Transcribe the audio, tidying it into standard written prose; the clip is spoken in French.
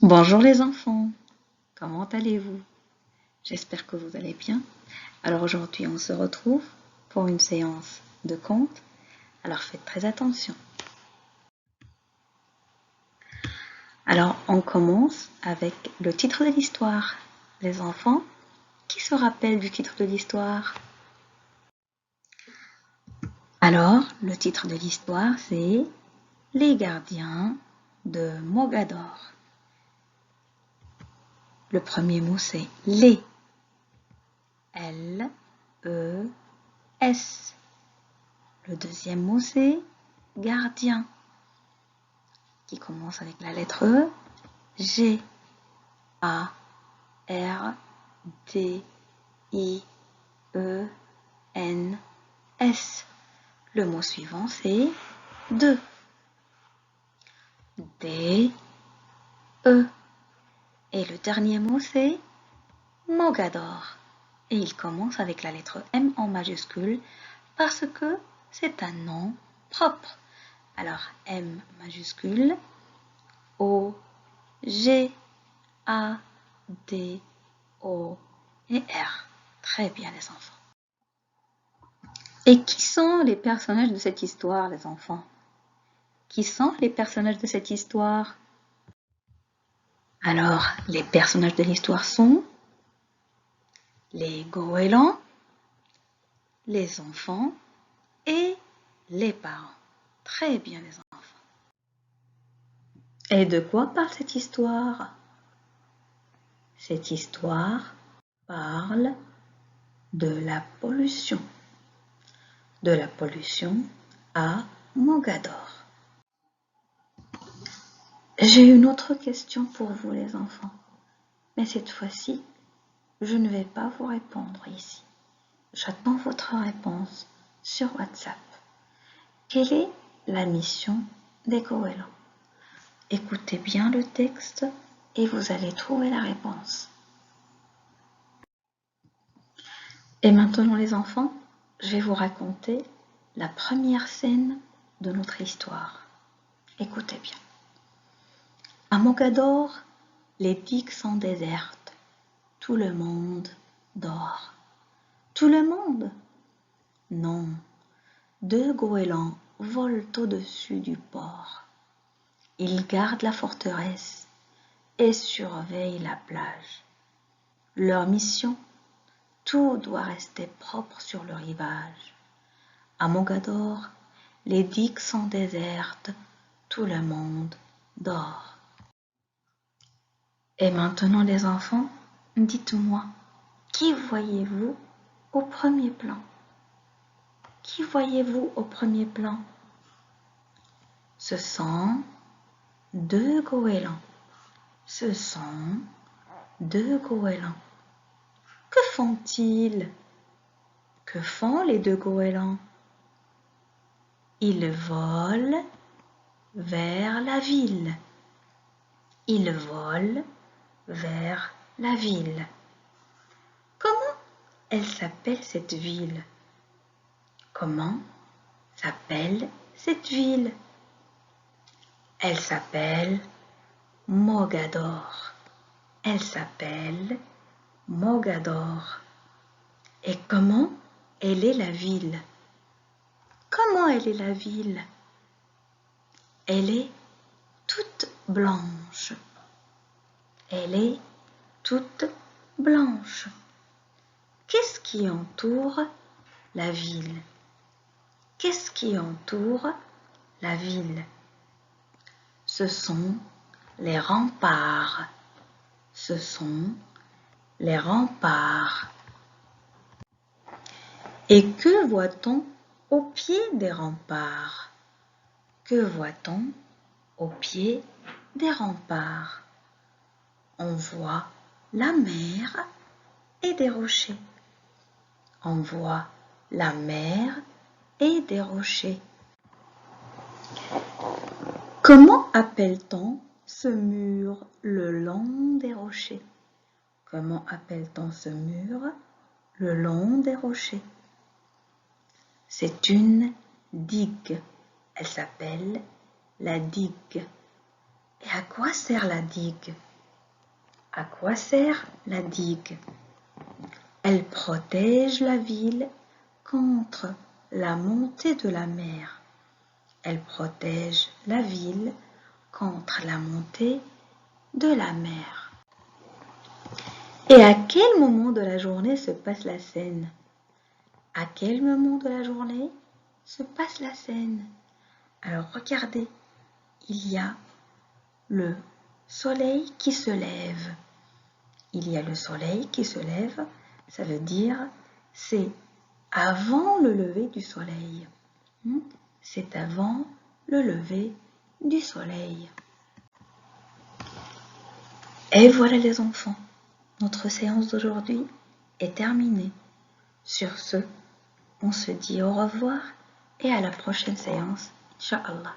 Bonjour les enfants, comment allez-vous? J'espère que vous allez bien. Alors aujourd'hui on se retrouve pour une séance de contes, alors faites très attention. Alors on commence avec le titre de l'histoire. Les enfants, qui se rappellent du titre de l'histoire? Alors le titre de l'histoire c'est Les gardiens de Mogador. Le premier mot c'est les. L-E-S. Le deuxième mot, c'est gardien, qui commence avec la lettre E. G-A-R-D-I-E-N-S. Le mot suivant, c'est de. D-E. Et le dernier mot, c'est Mogador. Et il commence avec la lettre M en majuscule parce que c'est un nom propre. Alors M majuscule, O, G, A, D, O et R. Très bien les enfants. Et qui sont les personnages de cette histoire, les enfants? Qui sont les personnages de cette histoire? Alors, les personnages de l'histoire sont les goélands, les enfants et les parents. Très bien les enfants. Et de quoi parle cette histoire? Cette histoire parle de la pollution. De la pollution à Mogador. J'ai une autre question pour vous les enfants, mais cette fois-ci, je ne vais pas vous répondre ici. J'attends votre réponse sur WhatsApp. Quelle est la mission des goélands? Écoutez bien le texte et vous allez trouver la réponse. Et maintenant les enfants, je vais vous raconter la première scène de notre histoire. Écoutez bien. À Mogador, les digues sont désertes. Tout le monde dort. Tout le monde? Non. Deux goélands volent au-dessus du port. Ils gardent la forteresse et surveillent la plage. Leur mission? Tout doit rester propre sur le rivage. À Mogador, les digues sont désertes. Tout le monde dort. Et maintenant les enfants, dites-moi, qui voyez-vous au premier plan? Qui voyez-vous au premier plan? Ce sont deux goélands. Ce sont deux goélands. Que font-ils? Que font les deux goélands? Ils volent vers la ville. Ils volent vers la ville. Comment elle s'appelle cette ville? Comment s'appelle cette ville? Elle s'appelle Mogador. Elle s'appelle Mogador. Et comment elle est la ville? Comment elle est la ville? Elle est toute blanche. Elle est toute blanche. Qu'est-ce qui entoure la ville? Qu'est-ce qui entoure la ville? Ce sont les remparts. Ce sont les remparts. Et que voit-on au pied des remparts? Que voit-on au pied des remparts? On voit la mer et des rochers. On voit la mer et des rochers. Comment appelle-t-on ce mur le long des rochers? Comment appelle-t-on ce mur le long des rochers? C'est une digue. Elle s'appelle la digue. Et à quoi sert la digue? À quoi sert la digue? Elle protège la ville contre la montée de la mer. Elle protège la ville contre la montée de la mer. Et à quel moment de la journée se passe la scène? À quel moment de la journée se passe la scène? Alors regardez, il y a le soleil qui se lève. Il y a le soleil qui se lève, ça veut dire c'est avant le lever du soleil. C'est avant le lever du soleil. Et voilà les enfants, notre séance d'aujourd'hui est terminée. Sur ce, on se dit au revoir et à la prochaine séance, Inch'Allah.